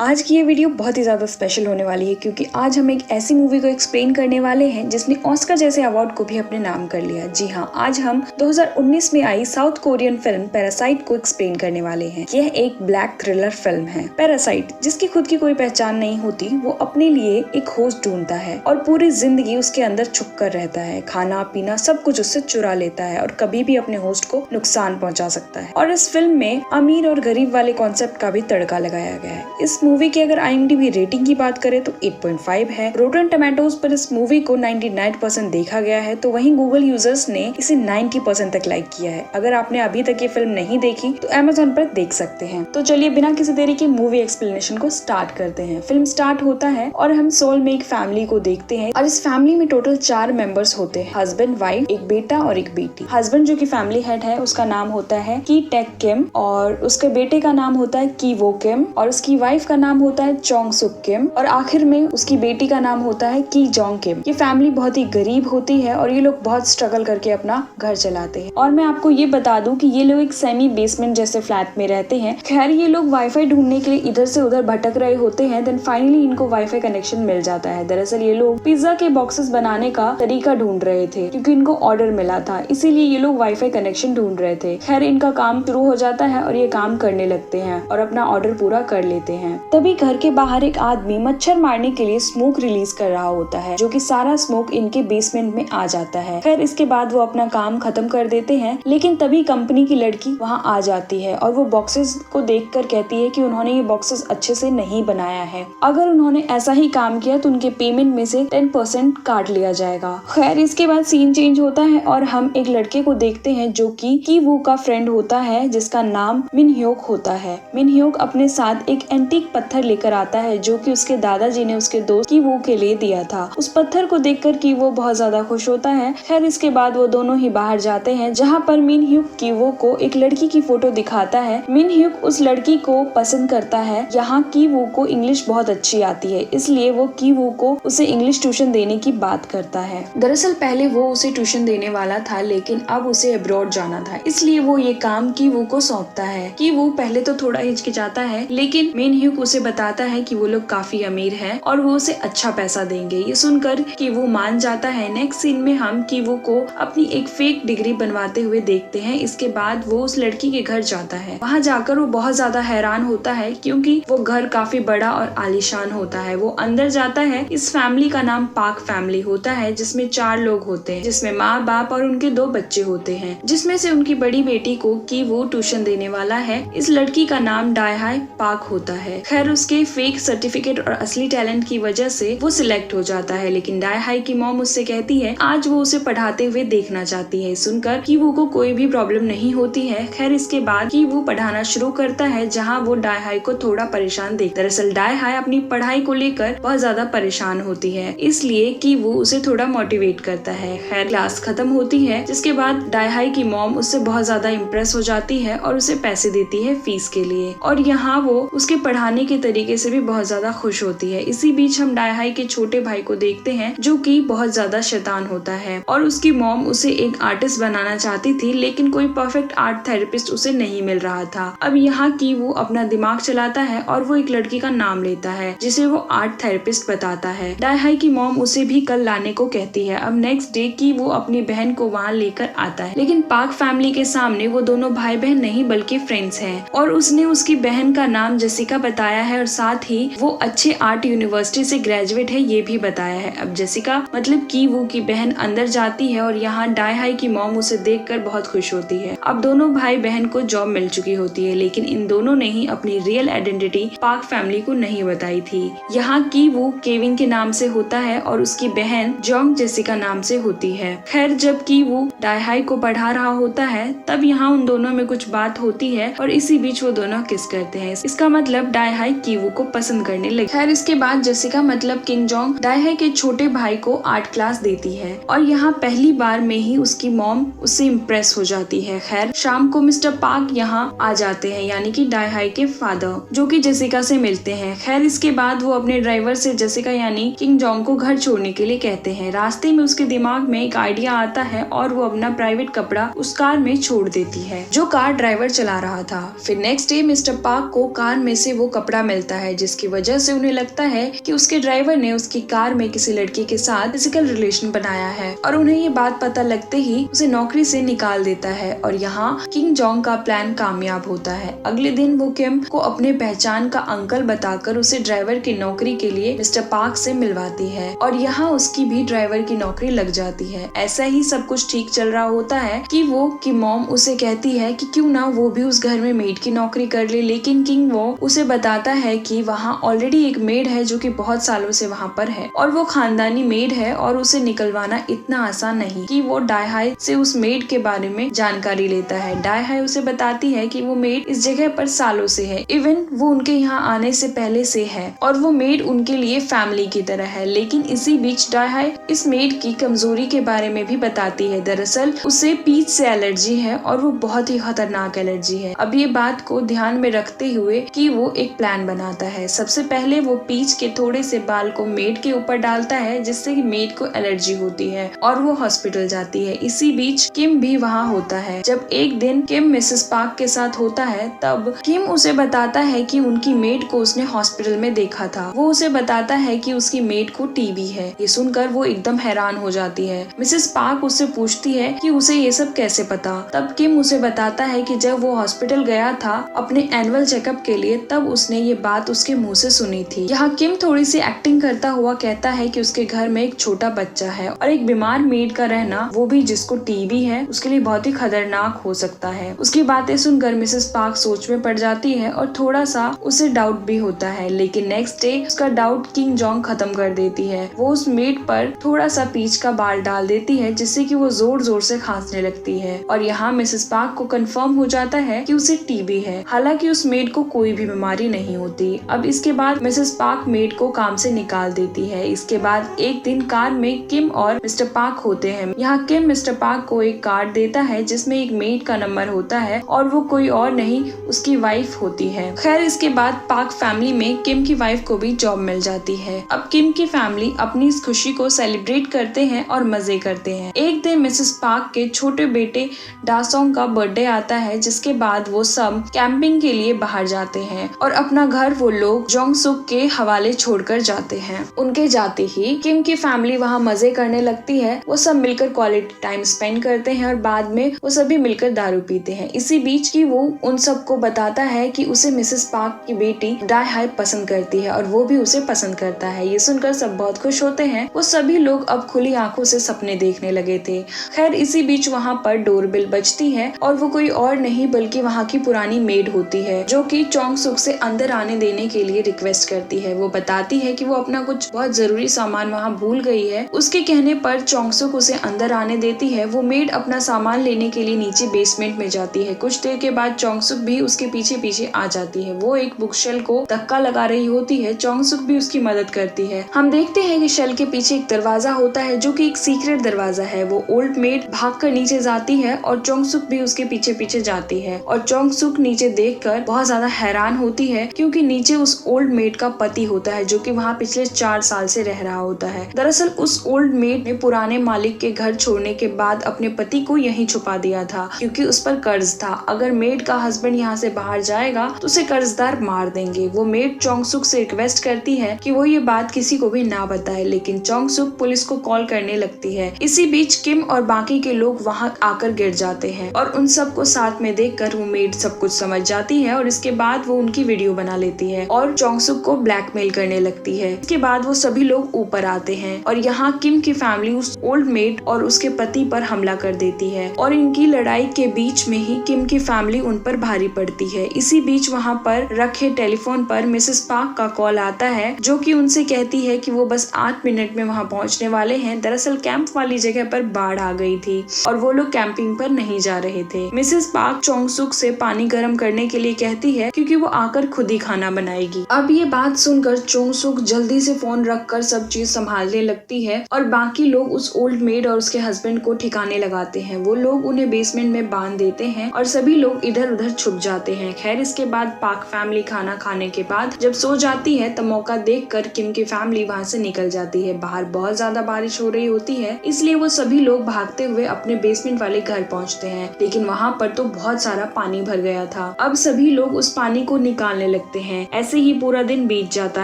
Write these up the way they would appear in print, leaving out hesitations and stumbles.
आज की ये वीडियो बहुत ही ज़्यादा स्पेशल होने वाली है क्योंकि आज हम एक ऐसी मूवी को एक्सप्लेन करने वाले हैं जिसने ऑस्कर जैसे अवार्ड को भी अपने नाम कर लिया। जी हाँ, आज हम 2019 में आई साउथ कोरियन फिल्म पैरासाइट को एक्सप्लेन करने वाले हैं। यह एक ब्लैक थ्रिलर फिल्म है। पैरासाइट, जिसकी खुद की कोई पहचान नहीं होती, वो अपने लिए एक होस्ट ढूंढता है और पूरी जिंदगी उसके अंदर छुप कर रहता है। खाना पीना सब कुछ उससे चुरा लेता है और कभी भी अपने होस्ट को नुकसान पहुँचा सकता है। और इस फिल्म में अमीर और गरीब वाले कॉन्सेप्ट का भी तड़का लगाया गया है। इस मूवी की अगर IMDb रेटिंग की बात करें तो 8.5 है। रोटन टोमेटोज पर इस मूवी को 99% देखा गया है, तो वहीं गूगल यूजर्स ने इसे 90% तक लाइक किया है। अगर आपने अभी तक ये फिल्म नहीं देखी तो Amazon पर देख सकते हैं। तो चलिए बिना किसी देरी के मूवी एक्सप्लेनेशन को स्टार्ट करते हैं। फिल्म स्टार्ट होता है और हम सोल में एक फैमिली को देखते हैं और इस फैमिली में टोटल 4 मेंबर्स होते हैं, हस्बैंड, वाइफ, एक बेटा और एक बेटी। हस्बैंड जो कि फैमिली हेड है उसका नाम होता है की टेक किम और उसके बेटे का नाम होता है की वो किम और उसकी वाइफ का नाम होता है चोंग सुक किम और आखिर में उसकी बेटी का नाम होता है की जोंग किम। ये फैमिली बहुत ही गरीब होती है और ये लोग बहुत स्ट्रगल करके अपना घर चलाते हैं। और मैं आपको ये बता दूं कि ये लोग एक सेमी बेसमेंट जैसे फ्लैट में रहते हैं। खैर, ये लोग वाईफाई ढूंढने के लिए इधर से उधर भटक रहे होते हैं। देन फाइनली इनको वाईफाई कनेक्शन मिल जाता है। दरअसल ये लोग पिज्जा के बॉक्सेस बनाने का तरीका ढूंढ रहे थे क्योंकि इनको ऑर्डर मिला था, इसीलिए ये लोग वाईफाई कनेक्शन ढूंढ रहे थे। खैर, इनका काम शुरू हो जाता है और ये काम करने लगते हैं और अपना ऑर्डर पूरा कर लेते हैं। तभी घर के बाहर एक आदमी मच्छर मारने के लिए स्मोक रिलीज कर रहा होता है, जो कि सारा स्मोक इनके बेसमेंट में आ जाता है। खैर, इसके बाद वो अपना काम खत्म कर देते हैं, लेकिन तभी कंपनी की लड़की वहाँ आ जाती है और वो बॉक्सेस को देखकर कहती है कि उन्होंने ये बॉक्सेस अच्छे से नहीं बनाया है। अगर उन्होंने ऐसा ही काम किया तो उनके पेमेंट में से 10% काट लिया जाएगा। खैर, इसके बाद सीन चेंज होता है और हम एक लड़के को देखते हैं जो कि वो का फ्रेंड होता है, जिसका नाम मिन ह्योक होता है। मिन ह्योक अपने साथ एक एंटीक पत्थर लेकर आता है जो कि उसके दादाजी ने उसके दोस्त की वो के लिए दिया था। उस पत्थर को देखकर की वो बहुत ज्यादा खुश होता है। खैर, इसके बाद वो दोनों ही बाहर जाते हैं, जहाँ पर मिन ह्यूक की वो को एक लड़की की फोटो दिखाता है। मिन ह्यूक उस लड़की को पसंद करता है। यहाँ की वो को इंग्लिश बहुत अच्छी आती है, इसलिए वो की वो को उसे इंग्लिश ट्यूशन देने की बात करता है। दरअसल पहले वो उसे ट्यूशन देने वाला था, लेकिन अब उसे अब्रॉड जाना था, इसलिए वो ये काम की वो को सौंपता है। की वो पहले तो थोड़ा हिचकिचाता है, लेकिन मिन ह्यूक उसे बताता है कि वो लोग काफी अमीर है और वो उसे अच्छा पैसा देंगे। ये सुनकर कि वो मान जाता है। नेक्स्ट सीन में हम की वो को अपनी एक फेक डिग्री बनवाते हुए देखते हैं। इसके बाद वो उस लड़की के घर जाता है। वहाँ जाकर वो बहुत ज्यादा हैरान होता है क्योंकि वो घर काफी बड़ा और आलीशान होता है। वो अंदर जाता है। इस फैमिली का नाम पाक फैमिली होता है, जिसमें 4 लोग होते हैं, जिसमें माँ बाप और उनके 2 बच्चे होते हैं, जिसमें से उनकी बड़ी बेटी को की वो ट्यूशन देने वाला है। इस लड़की का नाम डायहाई पाक होता है। खैर, उसके फेक सर्टिफिकेट और असली टैलेंट की वजह से वो सिलेक्ट हो जाता है, लेकिन डायहाई की मॉम उससे कहती है आज वो उसे पढ़ाते हुए देखना चाहती है। सुनकर की वो को कोई भी प्रॉब्लम नहीं होती है। खैर, इसके बाद की वो पढ़ाना शुरू करता है, जहाँ वो डायहाई को थोड़ा परेशान देख। दरअसल डायहाई अपनी पढ़ाई को लेकर बहुत ज्यादा परेशान होती है, इसलिए कि वो उसे थोड़ा मोटिवेट करता है। खैर, क्लास खत्म होती है, जिसके बाद डायहाई की मॉम उससे बहुत ज्यादा इम्प्रेस हो जाती है और उसे पैसे देती है फीस के लिए, और यहाँ वो उसके पढ़ाने के तरीके से भी बहुत ज्यादा खुश होती है। इसी बीच हम डायहाई के छोटे भाई को देखते हैं जो कि बहुत ज्यादा शैतान होता है और उसकी मॉम उसे एक आर्टिस्ट बनाना चाहती थी, लेकिन कोई परफेक्ट आर्ट थेरेपिस्ट उसे नहीं मिल रहा था। अब यहाँ की वो अपना दिमाग चलाता है और वो एक लड़की का नाम लेता है जिसे वो आर्ट थेरेपिस्ट बताता है। डायहाई की मॉम उसे भी कल लाने को कहती है। अब नेक्स्ट डे की वो अपनी बहन को वहाँ लेकर आता है, लेकिन पाक फैमिली के सामने वो दोनों भाई बहन नहीं बल्कि फ्रेंड्स हैं और उसने उसकी बहन का नाम जेसिका बताया है और साथ ही वो अच्छे आर्ट यूनिवर्सिटी से ग्रेजुएट है ये भी बताया है। अब जेसिका मतलब की वो की बहन अंदर जाती है और यहाँ डायहाई की मॉम उसे देखकर बहुत खुश होती है। अब दोनों भाई बहन को जॉब मिल चुकी होती है, लेकिन इन दोनों ने ही अपनी रियल आइडेंटिटी पाक फैमिली को नहीं बताई थी। यहाँ की वो केविन के नाम से होता है और उसकी बहन जोंग जेसिका नाम से होती है। खैर, जब की वो डायहाई को पढ़ा रहा होता है तब यहाँ उन दोनों में कुछ बात होती है और इसी बीच वो दोनों किस करते हैं। इसका मतलब डायहाई की वो को पसंद करने लगी। खैर, इसके बाद जेसिका मतलब किंग जोंग डायहाई के छोटे भाई को आर्ट क्लास देती है और यहाँ पहली बार में ही उसकी मॉम उससे इम्प्रेस हो जाती है। खैर, शाम को मिस्टर पाक यहाँ आ जाते हैं, यानी कि डायहाई के फादर, जो कि जेसिका से मिलते हैं। खैर, इसके बाद वो अपने ड्राइवर से जेसिका यानी किंग जोंग को घर छोड़ने के लिए कहते हैं। रास्ते में उसके दिमाग में एक आइडिया आता है और वो अपना प्राइवेट कपड़ा उस कार में छोड़ देती है जो कार ड्राइवर चला रहा था। फिर नेक्स्ट डे मिस्टर पाक को कार में से वो कपड़ा मिलता है, जिसकी वजह से उन्हें लगता है कि उसके ड्राइवर ने उसकी कार में किसी लड़की के साथ फिजिकल रिलेशन बनाया है और उन्हें ये बात पता लगते ही उसे नौकरी से निकाल देता है। और यहाँ किंग जोंग का प्लान कामयाब होता है। अगले दिन वो किम को अपने पहचान का अंकल बताकर उसे ड्राइवर की नौकरी के लिए मिस्टर पार्क से मिलवाती है और यहाँ उसकी भी ड्राइवर की नौकरी लग जाती है। ऐसा ही सब कुछ ठीक चल रहा होता है कि वो की मॉम उसे कहती है कि क्यों ना वो भी उस घर में मेड की नौकरी कर ले, लेकिन किंग वो उसे बताता है कि वहाँ ऑलरेडी एक मेड है जो कि बहुत सालों से वहाँ पर है और वो खानदानी मेड है और उसे निकलवाना इतना आसान नहीं कि वो डाई हाई से उस मेड के बारे में जानकारी लेता है। डाई हाई उसे बताती है कि वो मेड इस जगह पर सालों से है, इवन वो उनके यहाँ आने से पहले से है और वो मेड उनके लिए फैमिली की तरह है। लेकिन इसी बीच डाई हाई इस मेड की कमजोरी के बारे में भी बताती है। दरअसल उसे पीच से एलर्जी है और वो बहुत ही खतरनाक एलर्जी है। अब ये बात को ध्यान में रखते हुए कि वो एक प्लान बनाता है। सबसे पहले वो पीच के थोड़े से बाल को मेड के ऊपर डालता है जिससे कि मेड को एलर्जी होती है और वो हॉस्पिटल जाती है। इसी बीच किम भी वहाँ होता है। जब एक दिन किम मिसेस पार्क के साथ होता है तब किम उसे बताता है कि उनकी मेड को उसने हॉस्पिटल में देखा था। वो उसे बताता है कि उसकी मेड को टीबी है। ये सुनकर वो एकदम हैरान हो जाती है। मिसेस पार्क उससे पूछती है कि उसे ये सब कैसे पता। तब किम उसे बताता है कि जब वो हॉस्पिटल गया था अपने एनुअल चेकअप के लिए तब उसने ये बात उसके मुंह से सुनी थी। यहाँ किम थोड़ी सी एक्टिंग करता हुआ कहता है कि उसके घर में एक छोटा बच्चा है और एक बीमार मेड का रहना, वो भी जिसको टीबी है, उसके लिए बहुत ही खतरनाक हो सकता है। उसकी बातें सुनकर मिसेस पार्क सोच में पड़ जाती है और थोड़ा सा उसे डाउट भी होता है। लेकिन नेक्स्ट डे उसका डाउट किंग जोंग खत्म कर देती है। वो उस मेड पर थोड़ा सा पीच का बाल डाल देती है जिससे कि वो जोर जोर से खांसने लगती है और यहाँ मिसेस पार्क को कंफर्म हो जाता है कि उसे टीबी है। हालांकि उस मेड को कोई भी बीमारी नहीं होती। अब इसके बाद मिसेस पार्क मेड को काम से निकाल देती है। इसके बाद एक दिन कार में किम और मिस्टर पार्क होते हैं। यहाँ किम मिस्टर पार्क को एक कार्ड देता है जिसमें एक मेड का नंबर होता है और वो कोई और नहीं उसकी वाइफ होती है। खैर इसके बाद पार्क फैमिली में किम की वाइफ को भी जॉब मिल जाती है। अब किम की फैमिली अपनी इस खुशी को सेलिब्रेट करते हैं और मजे करते हैं। एक दिन मिसेस पार्क के छोटे बेटे डासोंग का बर्थडे आता है जिसके बाद वो सब कैंपिंग के लिए बाहर जाते हैं और अपना घर वो लोग जोंगसुक के हवाले छोड़कर जाते हैं। उनके जाते ही किम की फैमिली वहाँ मजे करने लगती है। वो सब मिलकर क्वालिटी टाइम स्पेंड करते हैं और बाद में वो सभी मिलकर दारू पीते हैं। इसी बीच की वो उन सबको बताता है कि उसे मिसेस पार्क की बेटी डाई हाई पसंद करती है और वो भी उसे पसंद करता है। ये सुनकर सब बहुत खुश होते हैं। वो सभी लोग अब खुली आंखों से सपने देखने लगे थे। खैर इसी बीच वहाँ पर डोरबेल बजती है और वो कोई और नहीं बल्कि वहाँ की पुरानी मेड होती है जो कि जोंगसुक से अंदर आने देने के लिए रिक्वेस्ट करती है। वो बताती है कि वो अपना कुछ बहुत जरूरी सामान वहाँ भूल गई है। उसके कहने पर जोंगसुक उसे अंदर आने देती है। वो मेड अपना सामान लेने के लिए नीचे बेसमेंट में जाती है। कुछ देर के बाद जोंगसुक भी उसके पीछे पीछे आ जाती है। वो एक बुक शेल को धक्का लगा रही होती है। जोंगसुक भी उसकी मदद करती है। हम देखते हैं कि शेल के पीछे एक दरवाजा होता है जो कि एक सीक्रेट दरवाजा है। वो ओल्ड मेड भागकर नीचे जाती है और जोंगसुक भी उसके पीछे पीछे जाती है और जोंगसुक नीचे देखकर बहुत ज्यादा हैरान होती है क्योंकि नीचे उस ओल्ड मेड का पति होता है जो कि वहाँ पिछले 4 साल से रह रहा होता है। दरअसल उस ओल्ड मेड ने पुराने मालिक के घर छोड़ने के बाद अपने पति को यहीं छुपा दिया था क्योंकि उस पर कर्ज था। अगर मेड का हस्बैंड यहाँ से बाहर जाएगा तो उसे कर्जदार मार देंगे। वो मेड जोंगसुक से रिक्वेस्ट करती है कि वो ये बात किसी को भी ना बताए, लेकिन जोंगसुक पुलिस को कॉल करने लगती है। इसी बीच किम और बाकी के लोग वहाँ आकर गिर जाते हैं और उन सबको साथ में देखकर वो मेड सब कुछ समझ जाती है और इसके बाद वो उनकी वीडियो बना लेती है और जोंगसुक को ब्लैकमेल करने लगती है। इसके बाद वो सभी लोग ऊपर आते हैं और यहाँ किम की फैमिली उस ओल्ड मेड और उसके पति पर हमला कर देती है और इनकी लड़ाई के बीच में ही किम की फैमिली उन पर भारी पड़ती है। इसी बीच वहाँ पर रखे टेलीफोन पर मिसेस पार्क का कॉल आता है जो कि उनसे कहती है कि वो बस 8 मिनट में वहाँ पहुँचने वाले हैं। दरअसल कैंप वाली जगह पर बाढ़ आ गई थी और वो लोग कैंपिंग पर नहीं जा रहे थे। मिसेस पार्क जोंगसुक से पानी गर्म करने के लिए कहती है क्योंकि वो आकर खुद ही खाना बनाएगी। अब ये बात सुनकर जोंगसुक जल्दी से फोन रखकर सब चीज संभालने लगती है और बाकी लोग उस ओल्ड मेड और उसके हस्बैंड को ठिकाने लगाते हैं। वो लोग उन्हें बेसमेंट में बांध देते हैं और सभी लोग इधर उधर छुप जाते हैं। खैर इसके बाद पार्क फैमिली खाना खाने के बाद जब सो जाती है तो मौका देखकर किम की फैमिली वहाँ से निकल जाती है। बाहर बहुत ज्यादा बारिश हो रही होती है इसलिए वो सभी लोग भागते हुए अपने बेसमेंट वाले घर पहुँचते हैं, लेकिन वहाँ पर तो बहुत सारा पानी भर गया था। अब सभी लोग उस पानी को निकालने लगते हैं। ऐसे ही पूरा दिन बीत जाता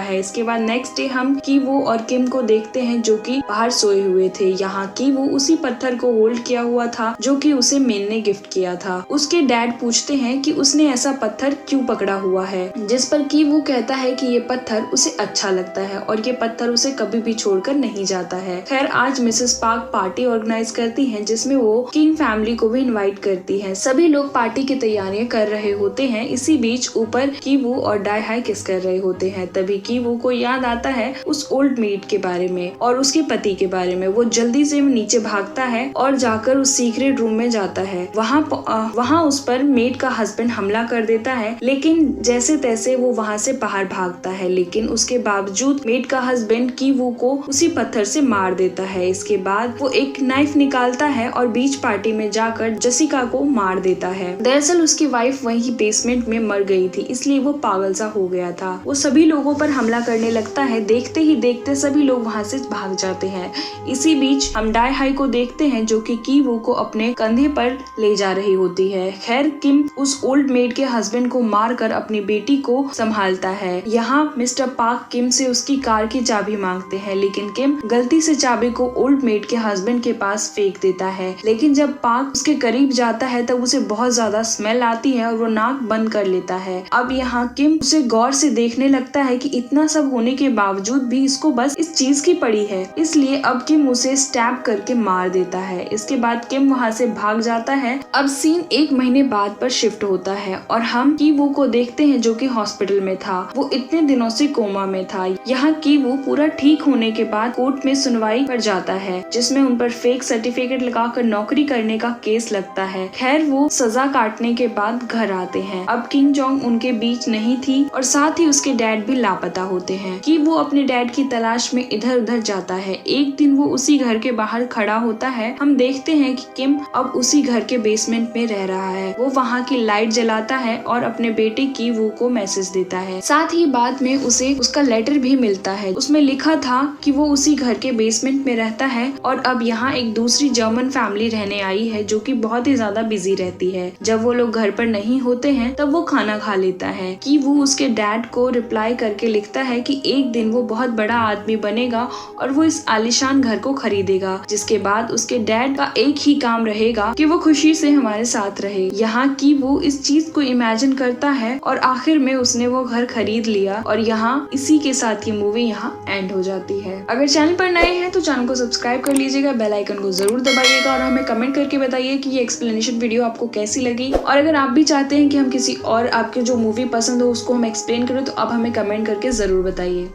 है। इसके बाद नेक्स्ट डे हम कीवो और किम को देखते हैं जो कि बाहर सोए हुए थे। यहाँ कीवो उसी पत्थर को होल्ड किया हुआ था जो कि उसे मेन ने गिफ्ट किया था। उसके डैड पूछते हैं कि उसने ऐसा पत्थर क्यों पकड़ा हुआ है, जिस पर कीवो कहता है कि ये पत्थर उसे अच्छा लगता है और ये पत्थर उसे कभी भी छोड़कर नहीं जाता है। खैर आज मिसेस पार्क पार्टी ऑर्गेनाइज करती है जिसमें वो किंग फैमिली को भी इनवाइट करती है। सभी लोग पार्टी की तैयारियां कर रहे होते हैं। इसी बीच ऊपर कीवो और डाई किस कर रहे होते हैं। तभी कीवो को याद आता है उस ओल्ड मेड के बारे में और उसके पति के बारे में। वो जल्दी से नीचे भागता है और जाकर उस सीक्रेट रूम में जाता है। वहाँ उस पर मेड का हस्बैंड हमला कर देता है, लेकिन जैसे तैसे वो वहाँ से बाहर भागता है। लेकिन उसके बावजूद मेड का हस्बैंड कीवो को उसी पत्थर से मार देता है। इसके बाद वो एक नाइफ निकालता है और बीच पार्टी में जाकर जेसिका को मार देता है। दरअसल उसकी वाइफ वहीं बेसमेंट में मर गई थी, इसलिए वो पागल सा हो गया था। वो सभी लोगों पर हमला करने लगता है। देखते ही देखते सभी लोग वहाँ से भाग जाते हैं। इसी बीच हम डाई हाई को देखते हैं जो कि कीवो को अपने कंधे पर ले जा रही होती है। खैर किम उस ओल्ड मेड के हस्बैंड को मारकर अपनी बेटी को संभालता है। यहाँ मिस्टर पार्क किम से उसकी कार की चाबी मांगते हैं, लेकिन किम गलती से चाबी को ओल्ड मेड के हस्बैंड के पास फेंक देता है। लेकिन जब पार्क उसके करीब जाता है तब उसे बहुत ज्यादा स्मेल आती है और वो नाक बंद कर लेता है। अब यहाँ किम उसे गौर से देखने लगता है कि इतना सब होने के बावजूद भी इसको बस इस चीज की पड़ी है, इसलिए अब किम उसे स्टैब करके मार देता है। इसके बाद किम वहाँ से भाग जाता है। अब सीन 1 महीने बाद पर शिफ्ट होता है और हम कीवो को देखते हैं जो कि हॉस्पिटल में था। वो इतने दिनों से कोमा में था। यहाँ कीवो पूरा ठीक होने के बाद कोर्ट में सुनवाई पर जाता है, जिसमें उन पर फेक सर्टिफिकेट लगाकर नौकरी करने का केस लगता है। खैर वो सजा काटने के बाद घर आते हैं। अब किंग जोंग उनके बीच नहीं थी और साथ ही उसके डैड भी लापता होते हैं। कीवो अपने डैड की तलाश में इधर उधर जाता है। एक दिन वो उसी घर के बाहर खड़ा होता है। हम देखते हैं कि किम अब उसी घर के बेसमेंट में रह रहा है। वो वहाँ की लाइट जलाता है और अपने बेटे कीवो को मैसेज देता है। साथ ही बाद में उसे उसका लेटर भी मिलता है। उसमें लिखा था कि वो उसी घर के बेसमेंट में रहता है और अब यहाँ एक दूसरी जर्मन फैमिली रहने आई है जो कि बहुत ही ज्यादा बिजी रहती है। जब वो लोग घर पर नहीं होते हैं तब वो खाना खा लेता है। कि वो उसके डैड को रिप्लाई करके लिखता है कि एक दिन वो बहुत बड़ा आदमी बनेगा और वो इस आलीशान घर को खरीदेगा, जिसके बाद उसके डैड का एक ही काम रहेगा कि वो खुशी से हमारे साथ रहे। यहाँ की वो इस चीज को इमेजिन करता है और आखिर में उसने वो घर खरीद लिया और यहाँ इसी के साथ ये मूवी यहाँ एंड हो जाती है। अगर चैनल पर नए हैं तो चैनल को सब्सक्राइब कर लीजिएगा, बेल आइकन को जरूर दबाइएगा और हमें कमेंट करके बताइए कि ये एक्सप्लेनेशन वीडियो आपको कैसी लगी। और अगर आप भी चाहते हैं कि हम किसी और आपके जो मूवी पसंद हो उसको हम एक्सप्लेन करें तो आप हमें कमेंट करके जरूर बताइए।